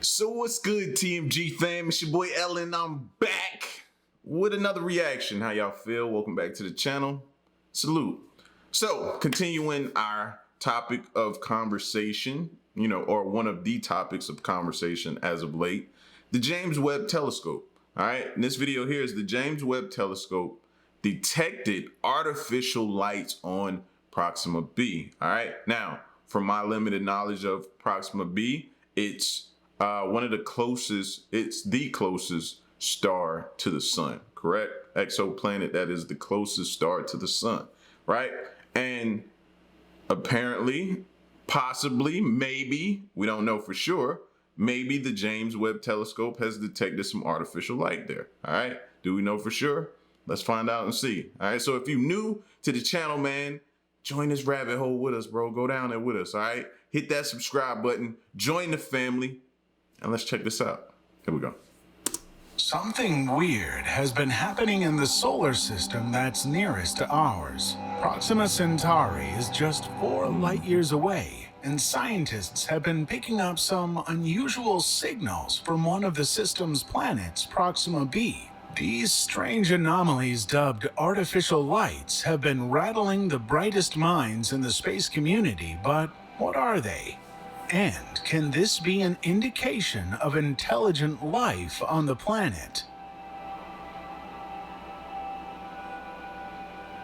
So what's good, TMG fam? It's your boy Ellen. I'm back with another reaction. How y'all feel? Welcome back to the channel. Salute. So, continuing our topic of conversation, or one of the topics of conversation as of late, the James Webb Telescope. All right, and this video here is the James Webb Telescope detected artificial lights on Proxima b. All right, now, from my limited knowledge of Proxima b, it's it's the closest star to the sun, correct? Exoplanet that is the closest star to the sun, right? And apparently, possibly, maybe, we don't know for sure, maybe the James Webb Telescope has detected some artificial light there, all right? Do we know for sure? Let's find out and see, all right? So if you're new to the channel, man, join this rabbit hole with us, bro. Go down there with us, all right? Hit that subscribe button, join the family, and let's check this out. Here we go. Something weird has been happening in the solar system that's nearest to ours. Proxima Centauri is just 4 light years away, and scientists have been picking up some unusual signals from one of the system's planets, Proxima b. These strange anomalies, dubbed artificial lights, have been rattling the brightest minds in the space community, but what are they? And can this be an indication of intelligent life on the planet?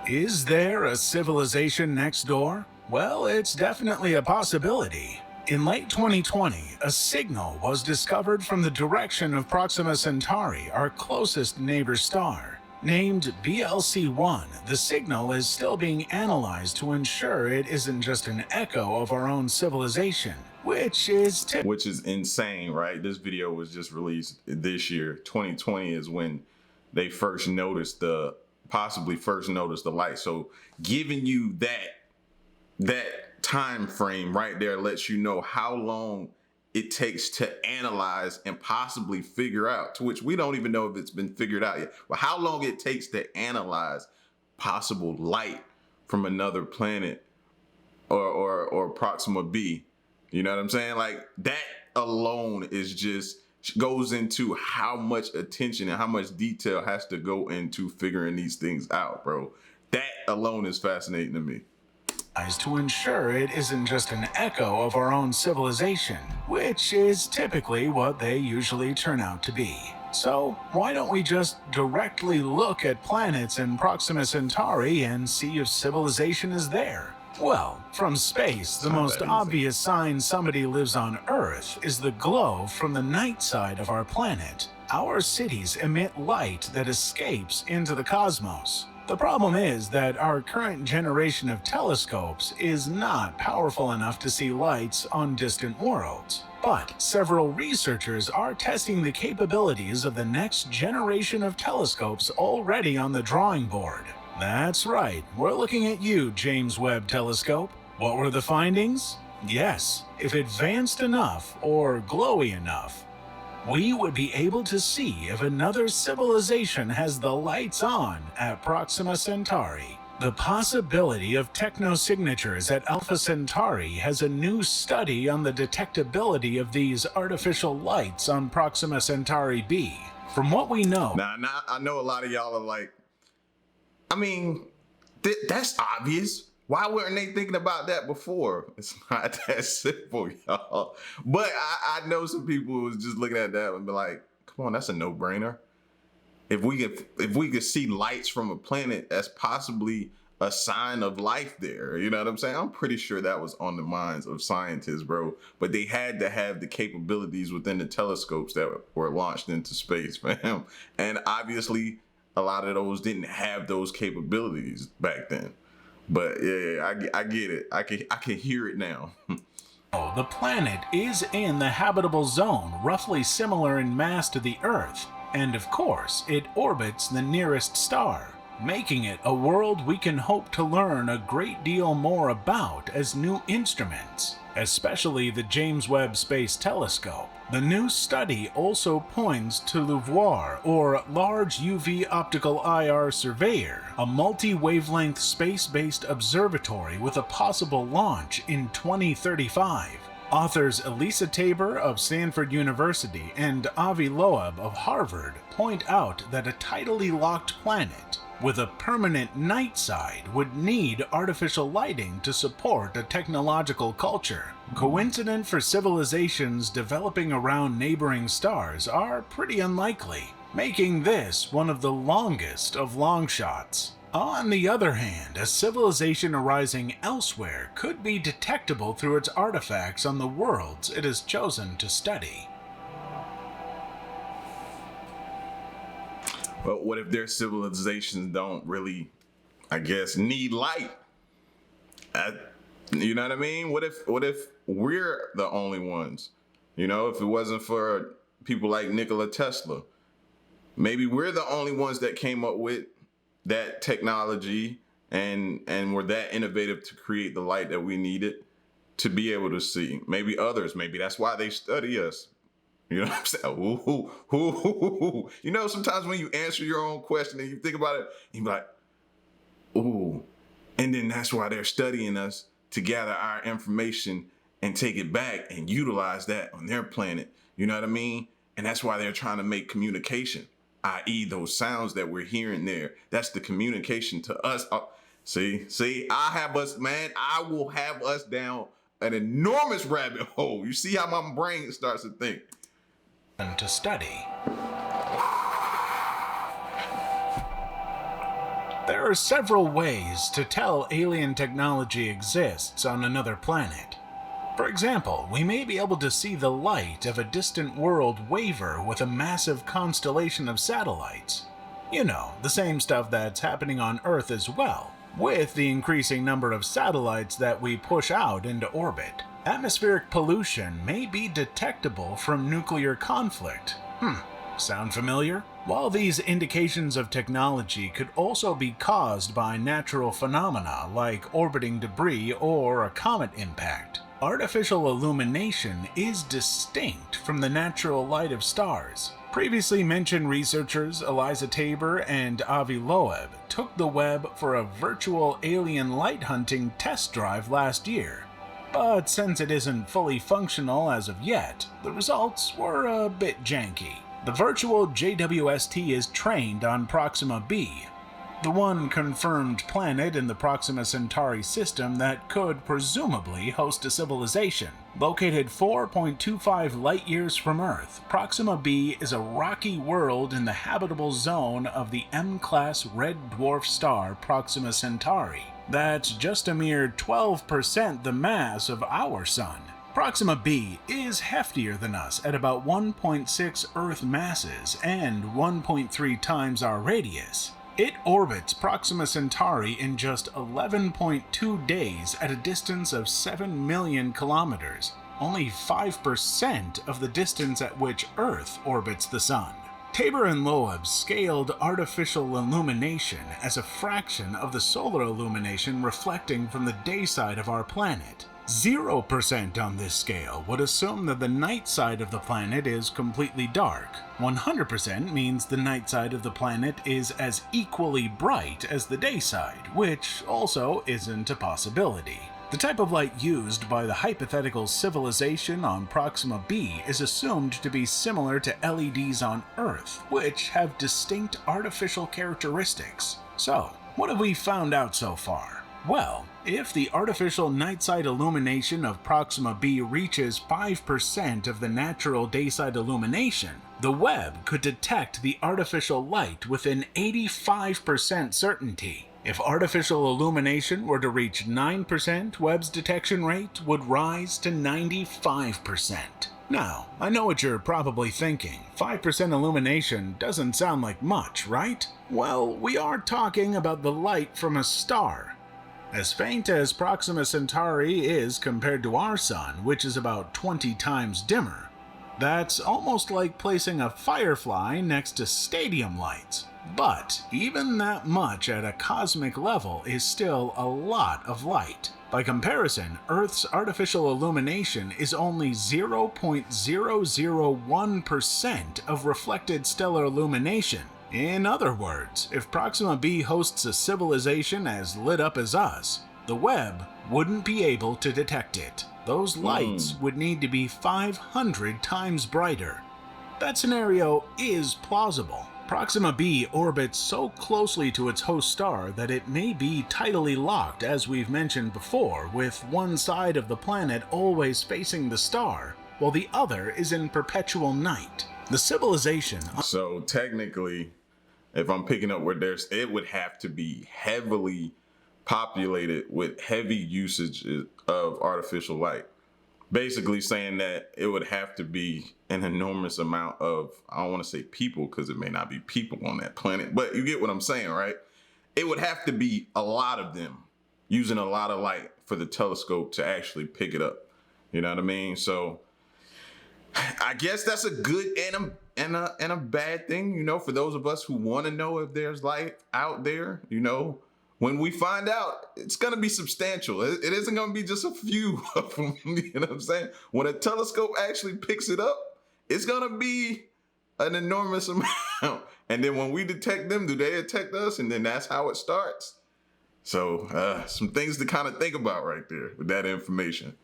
Is there a civilization next door? Well, it's definitely a possibility. In late 2020, a signal was discovered from the direction of Proxima Centauri, our closest neighbor star. Named BLC-1, the signal is still being analyzed to ensure it isn't just an echo of our own civilization, which is insane, right? This video was just released this year. 2020 is when they possibly first noticed the light. So giving you that time frame right there lets you know how long it takes to analyze and possibly figure out, to which we don't even know if it's been figured out yet, but how long it takes to analyze possible light from another planet or Proxima b. You know what I'm saying? Like, that alone is just goes into how much attention and how much detail has to go into figuring these things out, bro. That alone is fascinating to me. To ensure it isn't just an echo of our own civilization, which is typically what they usually turn out to be. So why don't we just directly look at planets in Proxima Centauri and see if civilization is there? Well, from space, the most obvious sign somebody lives on Earth is the glow from the night side of our planet. Our cities emit light that escapes into the cosmos. The problem is that our current generation of telescopes is not powerful enough to see lights on distant worlds. But several researchers are testing the capabilities of the next generation of telescopes already on the drawing board. That's right, we're looking at you, James Webb Telescope. What were the findings? Yes, if advanced enough or glowy enough, we would be able to see if another civilization has the lights on at Proxima Centauri. The possibility of techno-signatures at Alpha Centauri has a new study on the detectability of these artificial lights on Proxima Centauri b. From what we know... Now, I know a lot of y'all are like, I mean, that's obvious. Why weren't they thinking about that before? It's not that simple, y'all. But I know some people who was just looking at that and be like, come on, that's a no-brainer. If we could see lights from a planet, that's possibly a sign of life there. You know what I'm saying? I'm pretty sure that was on the minds of scientists, bro. But they had to have the capabilities within the telescopes that were launched into space, man. And obviously, a lot of those didn't have those capabilities back then. But yeah, I get it. I can hear it now. The planet is in the habitable zone, roughly similar in mass to the Earth. And of course, it orbits the nearest star, making it a world we can hope to learn a great deal more about as new instruments, especially the James Webb Space Telescope. The new study also points to LUVOIR, or Large UV Optical IR Surveyor, a multi-wavelength space-based observatory with a possible launch in 2035. Authors Elisa Tabor of Stanford University and Avi Loeb of Harvard point out that a tidally locked planet with a permanent night side would need artificial lighting to support a technological culture. Coincident for civilizations developing around neighboring stars are pretty unlikely, making this one of the longest of long shots. On the other hand, a civilization arising elsewhere could be detectable through its artifacts on the worlds it has chosen to study. But what if their civilizations don't really, I guess, need light? You know what I mean? What if we're the only ones? You know, if it wasn't for people like Nikola Tesla, maybe we're the only ones that came up with that technology and were that innovative to create the light that we needed to be able to see. Maybe others, maybe that's why they study us. You know what I'm saying? Ooh. You know, sometimes when you answer your own question and you think about it, you be like, ooh. And then that's why they're studying us to gather our information and take it back and utilize that on their planet. You know what I mean? And that's why they're trying to make communication, i.e. those sounds that we're hearing there. That's the communication to us. See, I will have us down an enormous rabbit hole. You see how my brain starts to think. To study. There are several ways to tell alien technology exists on another planet. For example, we may be able to see the light of a distant world waver with a massive constellation of satellites. You know, the same stuff that's happening on Earth as well, with the increasing number of satellites that we push out into orbit. Atmospheric pollution may be detectable from nuclear conflict. Sound familiar? While these indications of technology could also be caused by natural phenomena like orbiting debris or a comet impact, artificial illumination is distinct from the natural light of stars. Previously mentioned researchers Elisa Tabor and Avi Loeb took the Webb for a virtual alien light hunting test drive last year. But since it isn't fully functional as of yet, the results were a bit janky. The virtual JWST is trained on Proxima b, the one confirmed planet in the Proxima Centauri system that could presumably host a civilization. Located 4.25 light-years from Earth, Proxima b is a rocky world in the habitable zone of the M-class red dwarf star Proxima Centauri. That's just a mere 12% the mass of our Sun. Proxima b is heftier than us at about 1.6 Earth masses and 1.3 times our radius. It orbits Proxima Centauri in just 11.2 days at a distance of 7 million kilometers, only 5% of the distance at which Earth orbits the Sun. Tabor and Loeb scaled artificial illumination as a fraction of the solar illumination reflecting from the day side of our planet. 0% on this scale would assume that the night side of the planet is completely dark. 100% means the night side of the planet is as equally bright as the day side, which also isn't a possibility. The type of light used by the hypothetical civilization on Proxima b is assumed to be similar to LEDs on Earth, which have distinct artificial characteristics. So, what have we found out so far? Well, if the artificial night-side illumination of Proxima b reaches 5% of the natural day-side illumination, the Webb could detect the artificial light with an 85% certainty. If artificial illumination were to reach 9%, Webb's detection rate would rise to 95%. Now, I know what you're probably thinking. 5% illumination doesn't sound like much, right? Well, we are talking about the light from a star. As faint as Proxima Centauri is compared to our Sun, which is about 20 times dimmer, that's almost like placing a firefly next to stadium lights. But even that much at a cosmic level is still a lot of light. By comparison, Earth's artificial illumination is only 0.001% of reflected stellar illumination. In other words, if Proxima b hosts a civilization as lit up as us, the Webb wouldn't be able to detect it. those lights would need to be 500 times brighter. That scenario is plausible. Proxima b orbits so closely to its host star that it may be tidally locked, as we've mentioned before, with one side of the planet always facing the star, while the other is in perpetual night. The civilization... So technically, if I'm picking up where it would have to be heavily populated with heavy usage of artificial light. Basically saying that it would have to be an enormous amount of, I don't want to say people because it may not be people on that planet, but you get what I'm saying, right? It would have to be a lot of them using a lot of light for the telescope to actually pick it up. You know what I mean? So I guess that's a good and a bad thing, you know, for those of us who want to know if there's light out there. You know, when we find out, it's going to be substantial. It isn't going to be just a few of them, you know what I'm saying? When a telescope actually picks it up, it's going to be an enormous amount. And then when we detect them, do they detect us? And then that's how it starts. So some things to kind of think about right there with that information.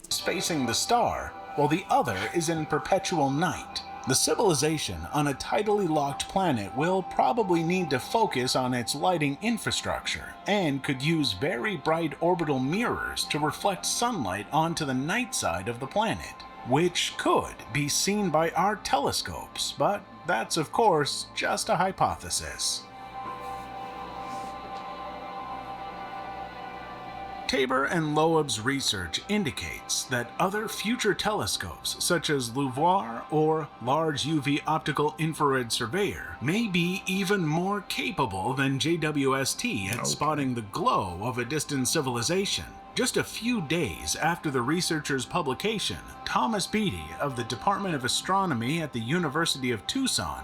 It's facing the star, while the other is in perpetual night. The civilization on a tidally locked planet will probably need to focus on its lighting infrastructure and could use very bright orbital mirrors to reflect sunlight onto the night side of the planet, which could be seen by our telescopes, but that's of course just a hypothesis. Tabor and Loeb's research indicates that other future telescopes, such as LUVOIR or Large UV Optical Infrared Surveyor, may be even more capable than JWST at spotting the glow of a distant civilization. Just a few days after the researchers' publication, Thomas Beatty of the Department of Astronomy at the University of Tucson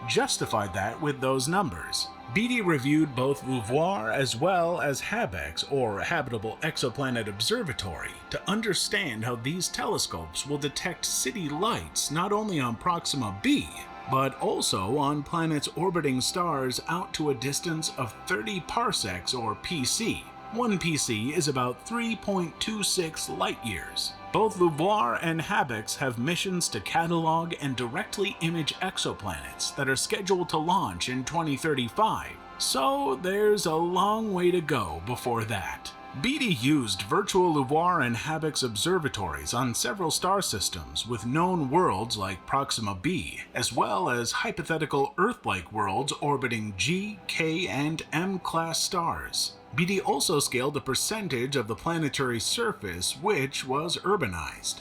justified that with those numbers. Beatty reviewed both LUVOIR as well as HABEX, or Habitable Exoplanet Observatory, to understand how these telescopes will detect city lights not only on Proxima b, but also on planets orbiting stars out to a distance of 30 parsecs, or PC. One PC is about 3.26 light-years. Both LUVOIR and HABEX have missions to catalog and directly image exoplanets that are scheduled to launch in 2035, so there's a long way to go before that. Beatty used virtual LUVOIR and HABEX observatories on several star systems with known worlds like Proxima b, as well as hypothetical Earth-like worlds orbiting G, K, and M-class stars. Beatty also scaled the percentage of the planetary surface which was urbanized.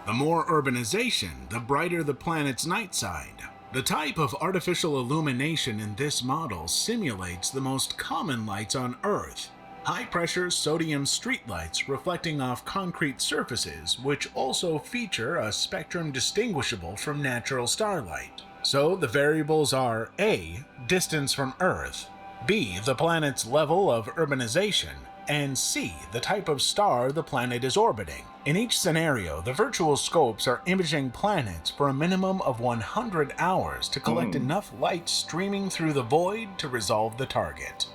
The more urbanization, the brighter the planet's night side. The type of artificial illumination in this model simulates the most common lights on Earth: high-pressure sodium streetlights reflecting off concrete surfaces, which also feature a spectrum distinguishable from natural starlight. So the variables are A, distance from Earth, B, the planet's level of urbanization, and C, the type of star the planet is orbiting. In each scenario, the virtual scopes are imaging planets for a minimum of 100 hours to collect enough light streaming through the void to resolve the target.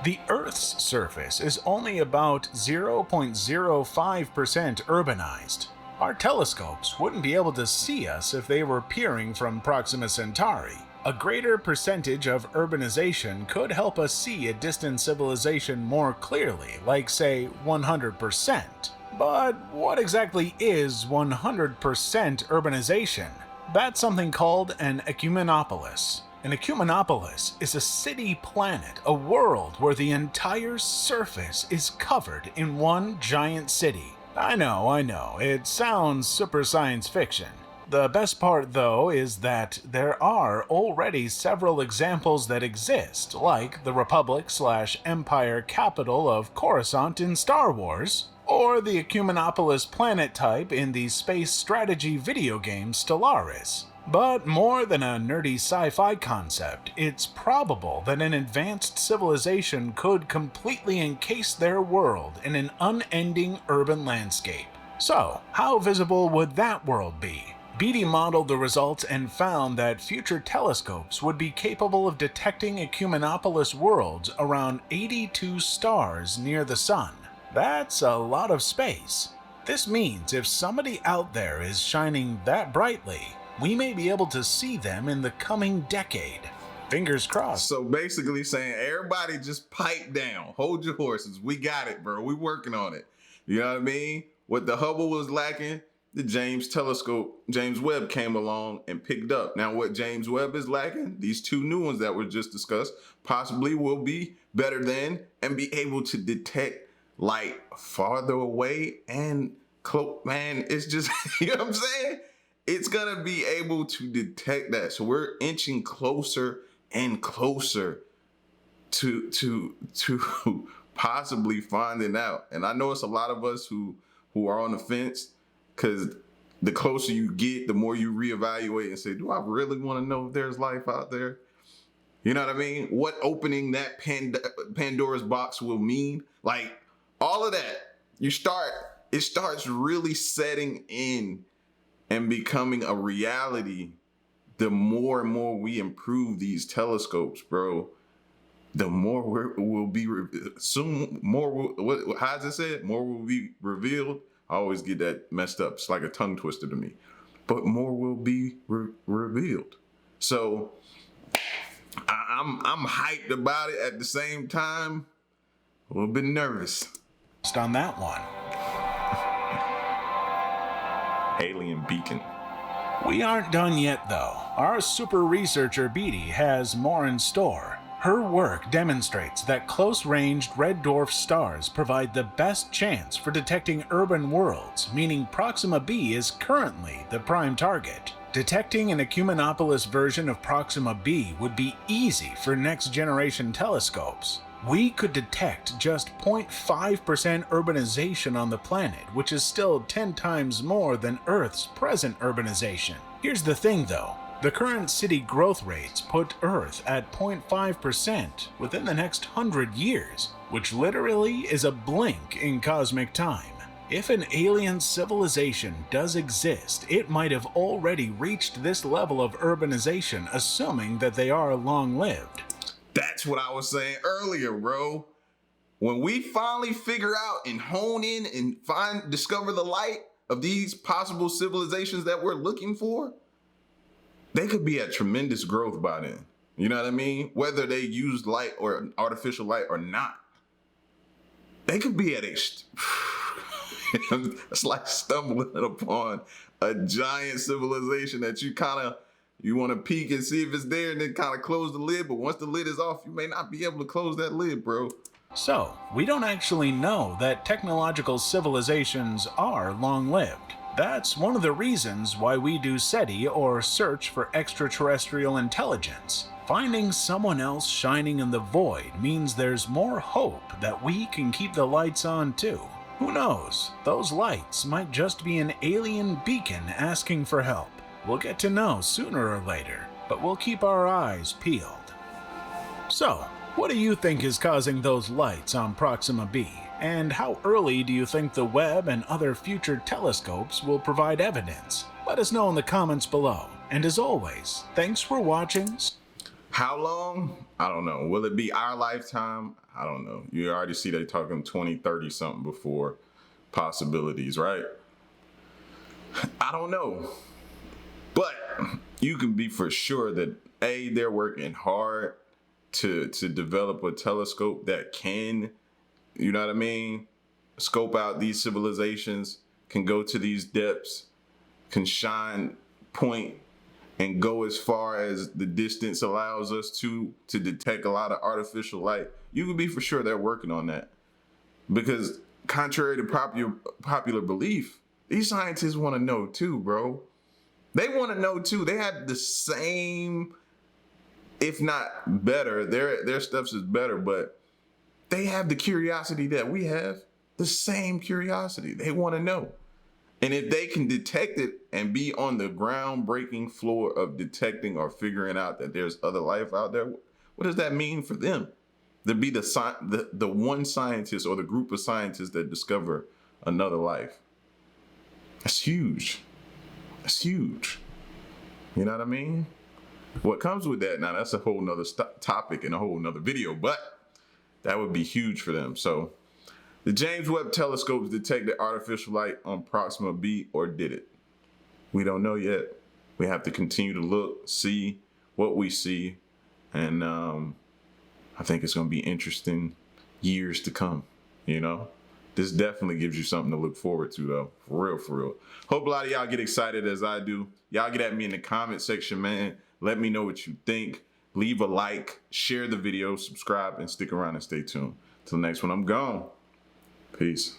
The Earth's surface is only about 0.05% urbanized. Our telescopes wouldn't be able to see us if they were peering from Proxima Centauri. A greater percentage of urbanization could help us see a distant civilization more clearly, like say 100%. But what exactly is 100% urbanization? That's something called an ecumenopolis. An ecumenopolis is a city-planet, a world where the entire surface is covered in one giant city. I know, it sounds super science fiction. The best part, though, is that there are already several examples that exist, like the Republic/Empire capital of Coruscant in Star Wars, or the Ecumenopolis planet type in the space strategy video game Stellaris. But more than a nerdy sci-fi concept, it's probable that an advanced civilization could completely encase their world in an unending urban landscape. So, how visible would that world be? Beatty modeled the results and found that future telescopes would be capable of detecting ecumenopolis worlds around 82 stars near the Sun. That's a lot of space. This means if somebody out there is shining that brightly, we may be able to see them in the coming decade. Fingers crossed. So basically saying, everybody just pipe down. Hold your horses. We got it, bro. We working on it. You know what I mean? What the Hubble was lacking, the James Webb came along and picked up. Now what James Webb is lacking, these two new ones that were just discussed, possibly will be better than and be able to detect light farther away and close. Man, it's just, you know what I'm saying? It's gonna be able to detect that. So we're inching closer and closer to possibly finding out. And I know it's a lot of us who are on the fence, because the closer you get, the more you reevaluate and say, do I really want to know if there's life out there? You know what I mean? What opening that Pandora's box will mean? Like, all of that, it starts really setting in and becoming a reality the more and more we improve these telescopes, bro. The more we'll be soon. How's it said? More will be revealed. I always get that messed up. It's like a tongue twister to me. But more will be revealed. So I'm hyped about it. At the same time, a little bit nervous. On that one. Alien beacon. We aren't done yet, though. Our super researcher Beatty has more in store. Her work demonstrates that close-ranged red dwarf stars provide the best chance for detecting urban worlds, meaning Proxima b is currently the prime target. Detecting an ecumenopolis version of Proxima b would be easy for next-generation telescopes. We could detect just 0.5% urbanization on the planet, which is still 10 times more than Earth's present urbanization. Here's the thing, though. The current city growth rates put Earth at 0.5% within the next 100 years, which literally is a blink in cosmic time. If an alien civilization does exist, it might have already reached this level of urbanization, assuming that they are long-lived. That's what I was saying earlier, bro. When we finally figure out and hone in and discover the light of these possible civilizations that we're looking for, they could be at tremendous growth by then. You know what I mean? Whether they use light or artificial light or not, they could be at it's like stumbling upon a giant civilization that you want to peek and see if it's there and then kind of close the lid. But once the lid is off, you may not be able to close that lid, bro. So, we don't actually know that technological civilizations are long-lived. That's one of the reasons why we do SETI, or Search for Extraterrestrial Intelligence. Finding someone else shining in the void means there's more hope that we can keep the lights on too. Who knows? Those lights might just be an alien beacon asking for help. We'll get to know sooner or later, but we'll keep our eyes peeled. So, what do you think is causing those lights on Proxima b? And how early do you think the Webb and other future telescopes will provide evidence? Let us know in the comments below. And as always, thanks for watching. How long? I don't know. Will it be our lifetime? I don't know. You already see they talking 20, 30 something before possibilities, right? I don't know. But you can be for sure that they're working hard to develop a telescope that can, you know what I mean, scope out these civilizations, can go to these depths, can shine, point, and go as far as the distance allows us to detect a lot of artificial light. You can be for sure they're working on that. Because contrary to popular belief, these scientists want to know too, bro. They want to know too. They have the same, if not better, their stuff is better, but they have the curiosity that we have, the same curiosity. They want to know. And if they can detect it and be on the groundbreaking floor of detecting or figuring out that there's other life out there, what does that mean for them? To be the one scientist or the group of scientists that discover another life. That's huge. That's huge. You know what I mean? What comes with that, now that's a whole nother topic and a whole nother video, but that would be huge for them. So the James Webb telescopes detected artificial light on Proxima b, or did it? We don't know yet. We have to continue to look, see what we see, and I think it's going to be interesting years to come, you know? This definitely gives you something to look forward to, though. For real, for real. Hope a lot of y'all get excited as I do. Y'all get at me in the comment section, man. Let me know what you think. Leave a like, share the video, subscribe, and stick around and stay tuned. Till the next one, I'm gone. Peace.